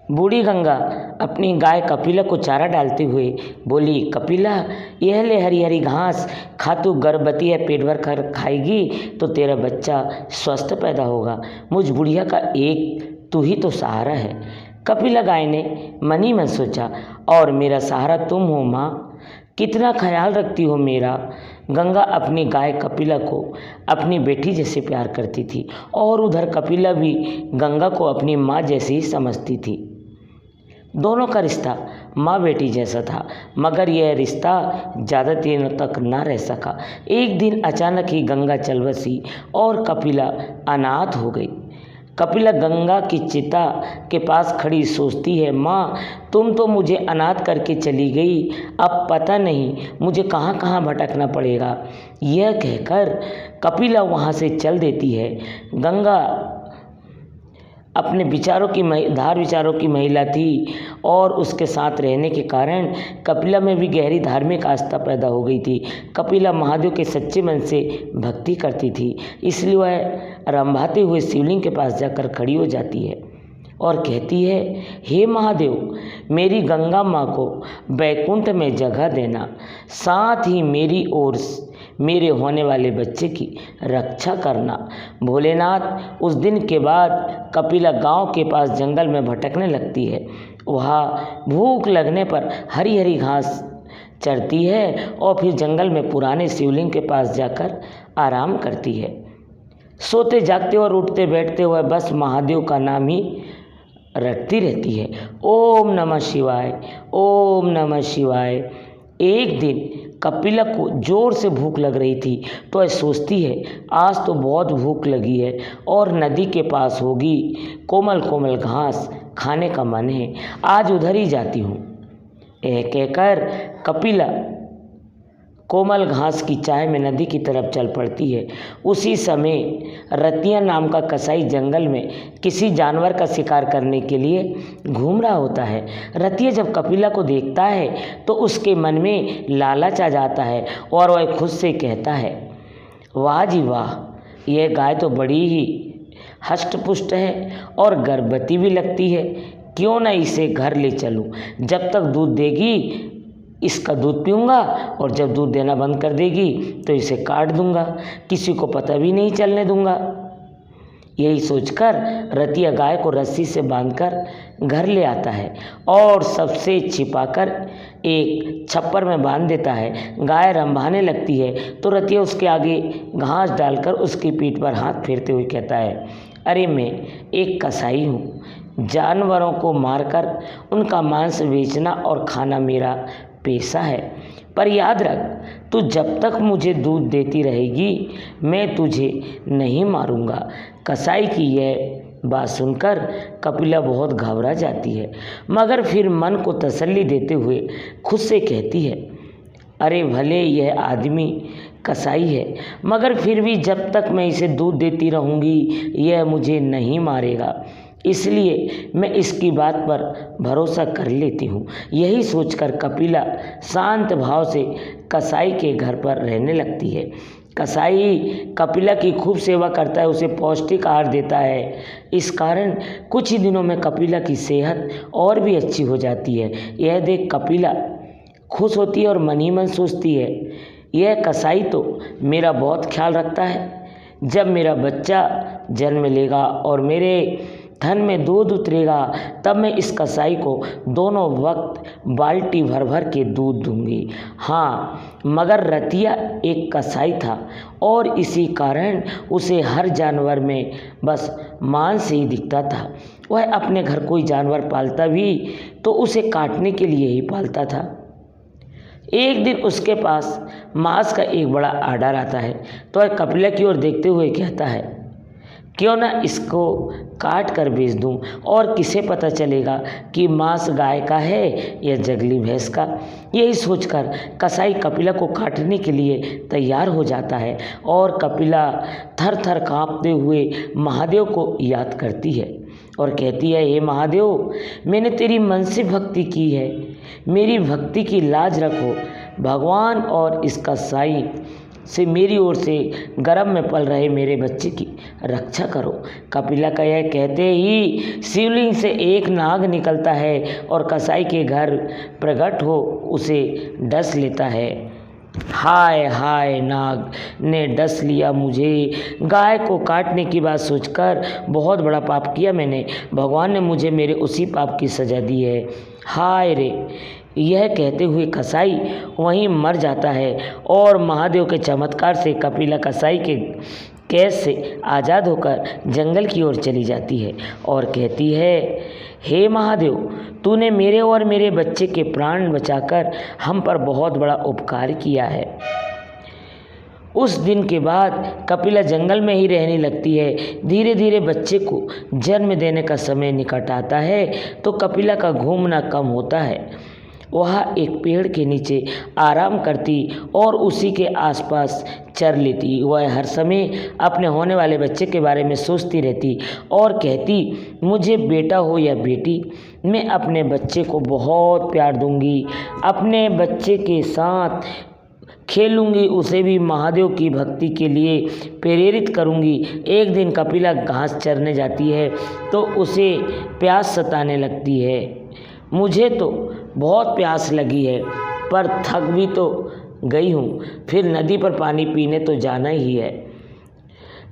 बूढ़ी गंगा अपनी गाय कपिला को चारा डालते हुए बोली, कपिला यह ले हरी हरी घास खा, तू गर्भवती है, पेट भर कर खाएगी तो तेरा बच्चा स्वस्थ पैदा होगा। मुझ बुढ़िया का एक तू ही तो सहारा है। कपिला गाय ने मन ही मन सोचा, और मेरा सहारा तुम हो माँ, कितना ख्याल रखती हो मेरा। गंगा अपनी गाय कपिला को अपनी बेटी जैसे प्यार करती थी और उधर कपिला भी गंगा को अपनी माँ जैसी ही समझती थी। दोनों का रिश्ता माँ बेटी जैसा था, मगर यह रिश्ता ज़्यादा दिनों तक ना रह सका। एक दिन अचानक ही गंगा चल बसी और कपिला अनाथ हो गई। कपिला गंगा की चिता के पास खड़ी सोचती है, माँ तुम तो मुझे अनाथ करके चली गई, अब पता नहीं मुझे कहाँ कहाँ भटकना पड़ेगा। यह कहकर कपिला वहाँ से चल देती है। गंगा अपने धार विचारों की महिला थी और उसके साथ रहने के कारण कपिला में भी गहरी धार्मिक आस्था पैदा हो गई थी। कपिला महादेव के सच्चे मन से भक्ति करती थी, इसलिए वह रंभाते हुए शिवलिंग के पास जाकर खड़ी हो जाती है और कहती है, हे महादेव, मेरी गंगा माँ को बैकुंठ में जगह देना, साथ ही मेरी ओर मेरे होने वाले बच्चे की रक्षा करना। भोलेनाथ। उस दिन के बाद कपिला गांव के पास जंगल में भटकने लगती है। वहाँ भूख लगने पर हरी हरी घास चरती है और फिर जंगल में पुराने शिवलिंग के पास जाकर आराम करती है। सोते जागते और उठते बैठते हुए बस महादेव का नाम ही रटती रहती है। ओम नमः शिवाय, ओम नमः शिवाय। एक दिन कपिला को जोर से भूख लग रही थी तो वह सोचती है, आज तो बहुत भूख लगी है और नदी के पास होगी कोमल कोमल घास खाने का मन है, आज उधर ही जाती हूँ। यह कहकर कपिला कोमल घास की चाह में नदी की तरफ चल पड़ती है। उसी समय रतिया नाम का कसाई जंगल में किसी जानवर का शिकार करने के लिए घूम रहा होता है। रतिया जब कपिला को देखता है तो उसके मन में लालच आ जाता है और वह खुद से कहता है, वाह जी वाह, यह गाय तो बड़ी ही हष्ट-पुष्ट है और गर्भवती भी लगती है, क्यों न इसे घर ले चलूं। जब तक दूध देगी इसका दूध पीऊँगा और जब दूध देना बंद कर देगी तो इसे काट दूंगा, किसी को पता भी नहीं चलने दूंगा। यही सोचकर रतिया गाय को रस्सी से बांधकर घर ले आता है और सबसे छिपाकर एक छप्पर में बांध देता है। गाय रंभाने लगती है तो रतिया उसके आगे घास डालकर उसकी पीठ पर हाथ फेरते हुए कहता है, अरे मैं एक कसाई हूँ, जानवरों को मारकर उनका मांस बेचना और खाना मेरा पेशा है, पर याद रख, तू जब तक मुझे दूध देती रहेगी मैं तुझे नहीं मारूंगा। कसाई की यह बात सुनकर कपिला बहुत घबरा जाती है, मगर फिर मन को तसल्ली देते हुए खुद से कहती है, अरे भले यह आदमी कसाई है, मगर फिर भी जब तक मैं इसे दूध देती रहूँगी यह मुझे नहीं मारेगा, इसलिए मैं इसकी बात पर भरोसा कर लेती हूँ। यही सोचकर कपिला शांत भाव से कसाई के घर पर रहने लगती है। कसाई कपिला की खूब सेवा करता है, उसे पौष्टिक आहार देता है। इस कारण कुछ ही दिनों में कपिला की सेहत और भी अच्छी हो जाती है। यह देख कपिला खुश होती है और मन ही मन सोचती है, यह कसाई तो मेरा बहुत ख्याल रखता है। जब मेरा बच्चा जन्म लेगा और मेरे थन में दूध उतरेगा तब मैं इस कसाई को दोनों वक्त बाल्टी भर भर के दूध दूंगी। हाँ, मगर रतिया एक कसाई था और इसी कारण उसे हर जानवर में बस मांस ही दिखता था। वह अपने घर कोई जानवर पालता भी तो उसे काटने के लिए ही पालता था। एक दिन उसके पास मांस का एक बड़ा आर्डर आता है तो वह कपिला की ओर देखते हुए कहता है, क्यों ना इसको काट कर बेच दूं, और किसे पता चलेगा कि मांस गाय का है या जंगली भैंस का। यही सोचकर कसाई कपिला को काटने के लिए तैयार हो जाता है और कपिला थर थर काँपते हुए महादेव को याद करती है और कहती है, हे महादेव, मैंने तेरी मन से भक्ति की है, मेरी भक्ति की लाज रखो। भगवान और इस कसाई से मेरी ओर से गर्भ में पल रहे मेरे बच्चे की रक्षा करो। कपिला का यह कहते ही शिवलिंग से एक नाग निकलता है और कसाई के घर प्रकट हो उसे डस लेता है। हाय हाय, नाग ने डस लिया मुझे। गाय को काटने की बात सोचकर बहुत बड़ा पाप किया मैंने। भगवान ने मुझे मेरे उसी पाप की सज़ा दी है। हाय रे। यह कहते हुए कसाई वहीं मर जाता है और महादेव के चमत्कार से कपिला कसाई के कैद से आज़ाद होकर जंगल की ओर चली जाती है और कहती है, हे महादेव, तूने मेरे और मेरे बच्चे के प्राण बचाकर हम पर बहुत बड़ा उपकार किया है। उस दिन के बाद कपिला जंगल में ही रहने लगती है। धीरे धीरे बच्चे को जन्म देने का समय निकट आता है तो कपिला का घूमना कम होता है। वह एक पेड़ के नीचे आराम करती और उसी के आसपास चर लेती। वह हर समय अपने होने वाले बच्चे के बारे में सोचती रहती और कहती, मुझे बेटा हो या बेटी, मैं अपने बच्चे को बहुत प्यार दूंगी, अपने बच्चे के साथ खेलूंगी, उसे भी महादेव की भक्ति के लिए प्रेरित करूंगी। एक दिन कपिला घास चरने जाती है तो उसे प्यास सताने लगती है। मुझे तो बहुत प्यास लगी है पर थक भी तो गई हूँ, फिर नदी पर पानी पीने तो जाना ही है।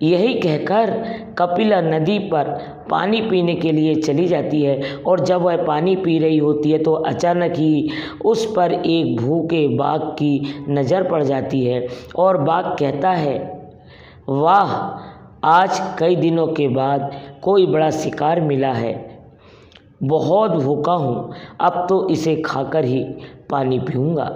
यही कहकर कपिला नदी पर पानी पीने के लिए चली जाती है और जब वह पानी पी रही होती है तो अचानक ही उस पर एक भूखे बाघ की नज़र पड़ जाती है और बाघ कहता है, वाह, आज कई दिनों के बाद कोई बड़ा शिकार मिला है। बहुत भूखा हूँ, अब तो इसे खाकर ही पानी पीऊँगा।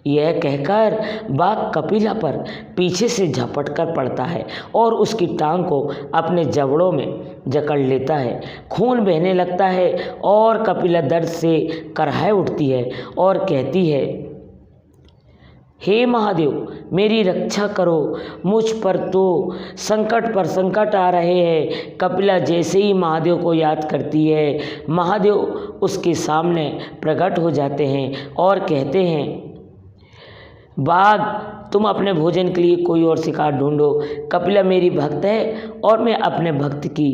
यह कहकर बाघ कपिला पर पीछे से झपट कर पड़ता है और उसकी टांग को अपने जबड़ों में जकड़ लेता है। खून बहने लगता है और कपिला दर्द से कराह उठती है और कहती है, हे महादेव, मेरी रक्षा करो, मुझ पर तो संकट पर संकट आ रहे हैं। कपिला जैसे ही महादेव को याद करती है, महादेव उसके सामने प्रकट हो जाते हैं और कहते हैं, बाघ, तुम अपने भोजन के लिए कोई और शिकार ढूंढो। कपिला मेरी भक्त है और मैं अपने भक्त की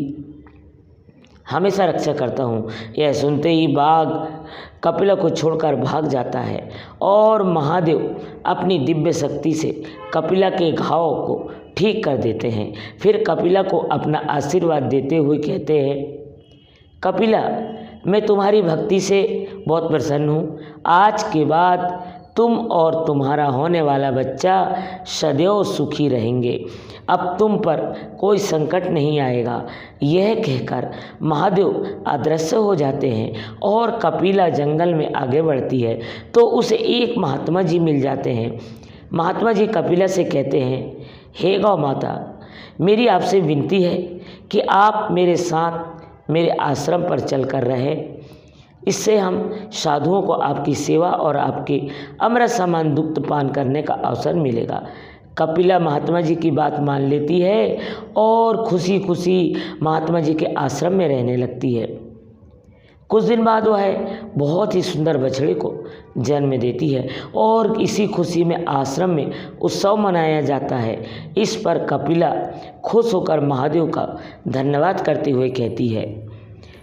हमेशा रक्षा करता हूँ। यह सुनते ही बाघ कपिला को छोड़कर भाग जाता है और महादेव अपनी दिव्य शक्ति से कपिला के घाव को ठीक कर देते हैं। फिर कपिला को अपना आशीर्वाद देते हुए कहते हैं, कपिला, मैं तुम्हारी भक्ति से बहुत प्रसन्न हूँ। आज के बाद तुम और तुम्हारा होने वाला बच्चा सदैव सुखी रहेंगे। अब तुम पर कोई संकट नहीं आएगा। यह कहकर महादेव अदृश्य हो जाते हैं और कपिला जंगल में आगे बढ़ती है तो उसे एक महात्मा जी मिल जाते हैं। महात्मा जी कपिला से कहते हैं, हे गौ माता, मेरी आपसे विनती है कि आप मेरे साथ मेरे आश्रम पर चलकर रहें। इससे हम साधुओं को आपकी सेवा और आपके अमृत समान दुग्ध पान करने का अवसर मिलेगा। कपिला महात्मा जी की बात मान लेती है और खुशी खुशी महात्मा जी के आश्रम में रहने लगती है। कुछ दिन बाद वह बहुत ही सुंदर बछड़े को जन्म देती है और इसी खुशी में आश्रम में उत्सव मनाया जाता है। इस पर कपिला खुश होकर महादेव का धन्यवाद करते हुए कहती है,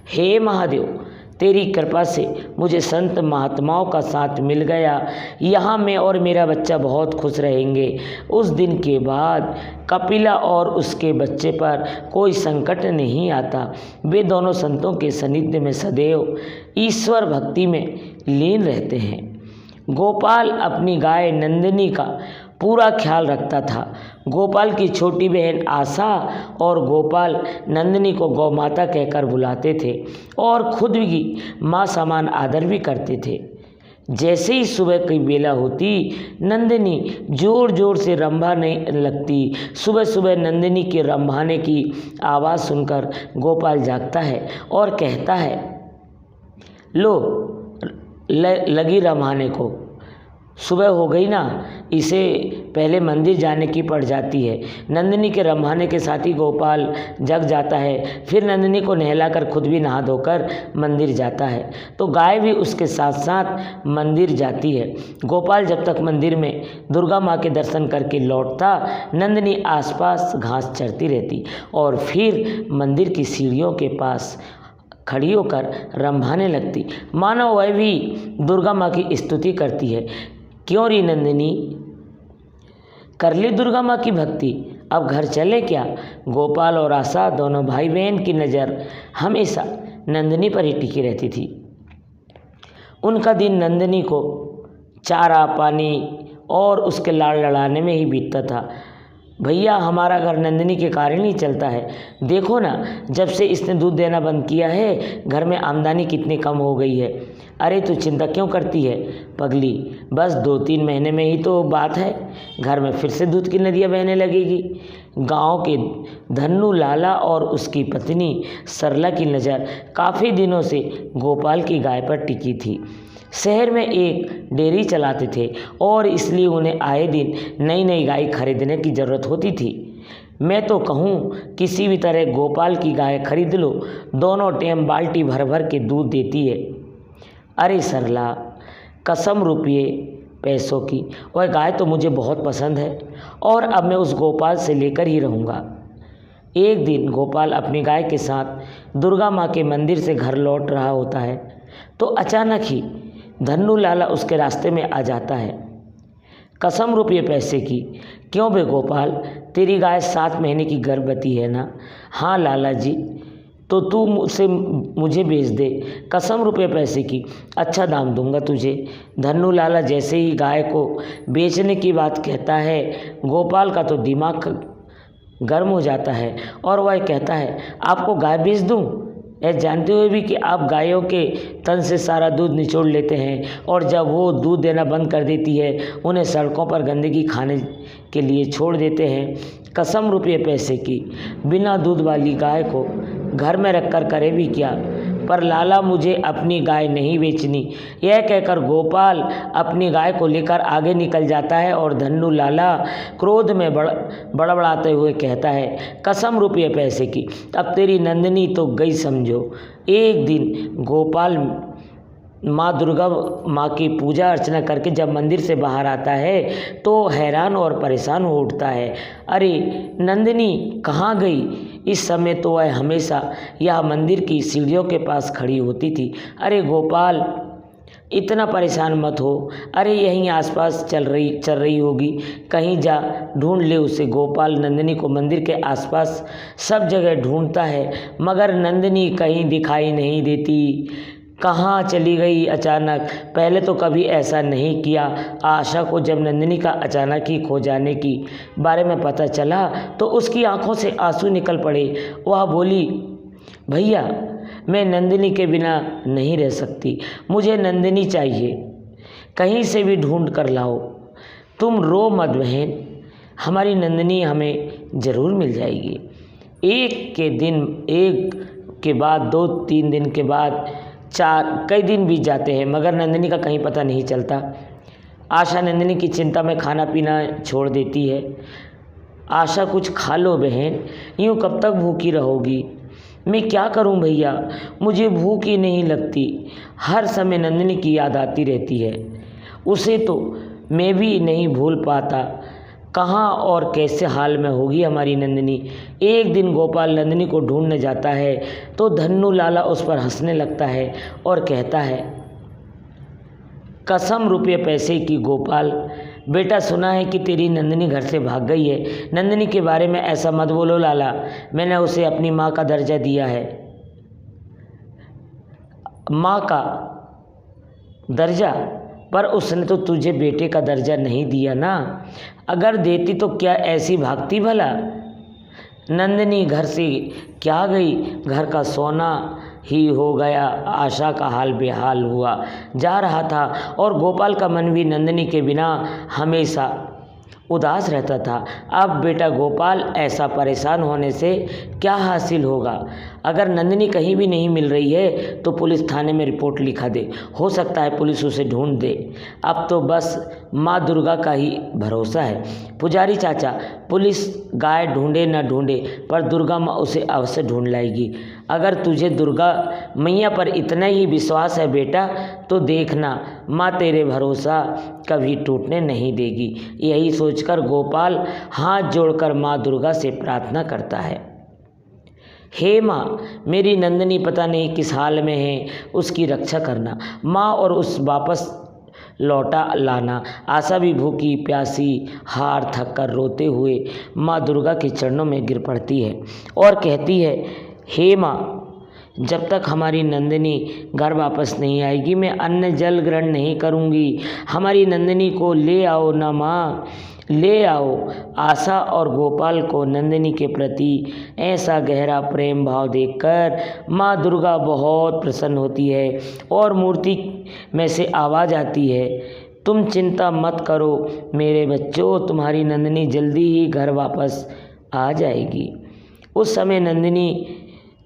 हे महादेव, तेरी कृपा से मुझे संत महात्माओं का साथ मिल गया। यहाँ मैं और मेरा बच्चा बहुत खुश रहेंगे। उस दिन के बाद कपिला और उसके बच्चे पर कोई संकट नहीं आता। वे दोनों संतों के सानिध्य में सदैव ईश्वर भक्ति में लीन रहते हैं। गोपाल अपनी गाय नंदिनी का पूरा ख्याल रखता था। गोपाल की छोटी बहन आशा और गोपाल नंदिनी को गौ माता कहकर बुलाते थे और खुद भी माँ समान आदर भी करते थे। जैसे ही सुबह की बेला होती, नंदिनी जोर जोर से रंभाने लगती। सुबह सुबह नंदिनी के रंभाने की आवाज़ सुनकर गोपाल जागता है और कहता है, लो लगी रंभाने को। सुबह हो गई ना, इसे पहले मंदिर जाने की पड़ जाती है। नंदिनी के रम्भाने के साथ ही गोपाल जग जाता है। फिर नंदिनी को नहलाकर खुद भी नहा धोकर मंदिर जाता है, तो गाय भी उसके साथ साथ मंदिर जाती है। गोपाल जब तक मंदिर में दुर्गा माँ के दर्शन करके लौटता, नंदिनी आसपास घास चरती रहती और फिर मंदिर की सीढ़ियों के पास खड़ी होकर रंभाने लगती, मानो वह भी दुर्गा माँ की स्तुति करती है। क्यों री नंदिनी, कर ली दुर्गा माँ की भक्ति, अब घर चले क्या। गोपाल और आशा दोनों भाई बहन की नज़र हमेशा नंदिनी पर ही टिकी रहती थी। उनका दिन नंदिनी को चारा पानी और उसके लाड़ लड़ाने में ही बीतता था। भैया, हमारा घर नंदिनी के कारण ही चलता है। देखो ना, जब से इसने दूध देना बंद किया है, घर में आमदनी कितनी कम हो गई है। अरे तू चिंता क्यों करती है पगली, बस 2-3 महीने में ही तो बात है, घर में फिर से दूध की नदियाँ बहने लगेगी। गांव के धन्नू लाला और उसकी पत्नी सरला की नज़र काफ़ी दिनों से गोपाल की गाय पर टिकी थी। शहर में एक डेयरी चलाते थे और इसलिए उन्हें आए दिन नई नई गाय खरीदने की ज़रूरत होती थी। मैं तो कहूँ किसी भी तरह गोपाल की गाय खरीद लो, दोनों टाइम बाल्टी भर भर के दूध देती है। अरे सरला, कसम रुपये पैसों की, वह गाय तो मुझे बहुत पसंद है और अब मैं उस गोपाल से लेकर ही रहूँगा। एक दिन गोपाल अपनी गाय के साथ दुर्गा माँ के मंदिर से घर लौट रहा होता है, तो अचानक ही धन्नू लाला उसके रास्ते में आ जाता है। कसम रुपये पैसे की, क्यों बे गोपाल, तेरी गाय 7 महीने की गर्भवती है ना। हाँ लाला जी, तो तू मुझे बेच दे, कसम रुपये पैसे की, अच्छा दाम दूंगा तुझे। धन्नू लाला जैसे ही गाय को बेचने की बात कहता है, गोपाल का तो दिमाग गर्म हो जाता है और वह कहता है, आपको गाय बेच दूं, यह जानते हुए भी कि आप गायों के तन से सारा दूध निचोड़ लेते हैं और जब वो दूध देना बंद कर देती है, उन्हें सड़कों पर गंदगी खाने के लिए छोड़ देते हैं। कसम रुपये पैसे की, बिना दूध वाली गाय को घर में रखकर करे भी क्या। पर लाला, मुझे अपनी गाय नहीं बेचनी। यह कहकर गोपाल अपनी गाय को लेकर आगे निकल जाता है और धन्नू लाला क्रोध में बड़बड़ाते हुए कहता है, कसम रुपये पैसे की, अब तेरी नंदिनी तो गई समझो। एक दिन गोपाल माँ दुर्गा माँ की पूजा अर्चना करके जब मंदिर से बाहर आता है, तो हैरान और परेशान हो उठता है। अरे नंदिनी कहाँ गई। इस समय तो वह हमेशा यह मंदिर की सीढ़ियों के पास खड़ी होती थी। अरे गोपाल, इतना परेशान मत हो, अरे यहीं आसपास चल रही होगी, कहीं जा ढूंढ ले उसे। गोपाल नंदिनी को मंदिर के आसपास सब जगह ढूंढता है, मगर नंदिनी कहीं दिखाई नहीं देती। कहाँ चली गई अचानक, पहले तो कभी ऐसा नहीं किया। आशा को जब नंदिनी का अचानक ही खो जाने की बारे में पता चला, तो उसकी आंखों से आंसू निकल पड़े। वह बोली, भैया, मैं नंदिनी के बिना नहीं रह सकती, मुझे नंदिनी चाहिए, कहीं से भी ढूंढ कर लाओ। तुम रो मत बहन, हमारी नंदिनी हमें ज़रूर मिल जाएगी। एक के बाद 2-3 दिन के बाद कई दिन बीत जाते हैं, मगर नंदिनी का कहीं पता नहीं चलता। आशा नंदिनी की चिंता में खाना पीना छोड़ देती है। आशा, कुछ खा लो बहन, यूँ कब तक भूखी रहोगी। मैं क्या करूं भैया, मुझे भूख ही नहीं लगती, हर समय नंदिनी की याद आती रहती है, उसे तो मैं भी नहीं भूल पाता। कहाँ और कैसे हाल में होगी हमारी नंदिनी। एक दिन गोपाल नंदिनी को ढूंढने जाता है, तो धन्नू लाला उस पर हंसने लगता है और कहता है, कसम रुपये पैसे की गोपाल, बेटा सुना है कि तेरी नंदिनी घर से भाग गई है। नंदिनी के बारे में ऐसा मत बोलो लाला, मैंने उसे अपनी माँ का दर्जा दिया है। माँ का दर्जा? पर उसने तो तुझे बेटे का दर्जा नहीं दिया ना। अगर देती तो क्या ऐसी भागती भला। नंदिनी घर से क्या गई, घर का सोना ही हो गया। आशा का हाल बेहाल हुआ जा रहा था और गोपाल का मन भी नंदिनी के बिना हमेशा उदास रहता था। अब बेटा गोपाल ऐसा परेशान होने से क्या हासिल होगा? अगर नंदिनी कहीं भी नहीं मिल रही है तो पुलिस थाने में रिपोर्ट लिखा दे, हो सकता है पुलिस उसे ढूंढ दे। अब तो बस माँ दुर्गा का ही भरोसा है। पुजारी चाचा, पुलिस गाय ढूंढे न ढूंढे पर दुर्गा माँ उसे अवश्य ढूंढ लाएगी। अगर तुझे दुर्गा मैया पर इतना ही विश्वास है बेटा, तो देखना माँ तेरे भरोसा कभी टूटने नहीं देगी। यही सोचकर गोपाल हाथ जोड़कर माँ दुर्गा से प्रार्थना करता है। हे माँ, मेरी नंदिनी पता नहीं किस हाल में है, उसकी रक्षा करना माँ और उस वापस लौटा लाना। आशा भी भूखी प्यासी हार थक कर रोते हुए माँ दुर्गा के चरणों में गिर पड़ती है और कहती है, हे माँ, जब तक हमारी नंदिनी घर वापस नहीं आएगी मैं अन्न जल ग्रहण नहीं करूँगी। हमारी नंदिनी को ले आओ ना माँ, ले आओ। आशा और गोपाल को नंदिनी के प्रति ऐसा गहरा प्रेम भाव देखकर माँ दुर्गा बहुत प्रसन्न होती है और मूर्ति में से आवाज़ आती है, तुम चिंता मत करो मेरे बच्चों, तुम्हारी नंदिनी जल्दी ही घर वापस आ जाएगी। उस समय नंदिनी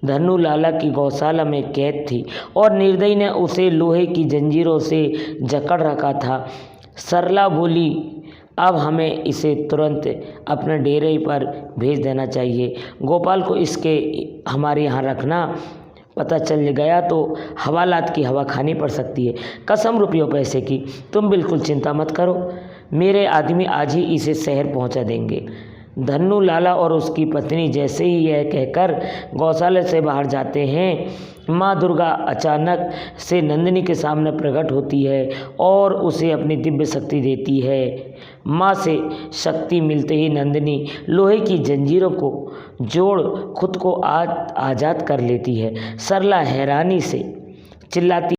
धनु लाला की गौशाला में कैद थी और निर्दयी ने उसे लोहे की जंजीरों से जकड़ रखा था। सरला बोली, अब हमें इसे तुरंत अपने डेरे पर भेज देना चाहिए। गोपाल को इसके हमारे यहाँ रखना पता चल गया तो हवालात की हवा खानी पड़ सकती है। कसम रुपयों पैसे की, तुम बिल्कुल चिंता मत करो, मेरे आदमी आज ही इसे शहर पहुँचा देंगे। धन्नू लाला और उसकी पत्नी जैसे ही यह कहकर गौशाले से बाहर जाते हैं, माँ दुर्गा अचानक से नंदिनी के सामने प्रकट होती है और उसे अपनी दिव्य शक्ति देती है। माँ से शक्ति मिलते ही नंदिनी लोहे की जंजीरों को जोड़ खुद को आज़ाद कर लेती है। सरला हैरानी से चिल्लाती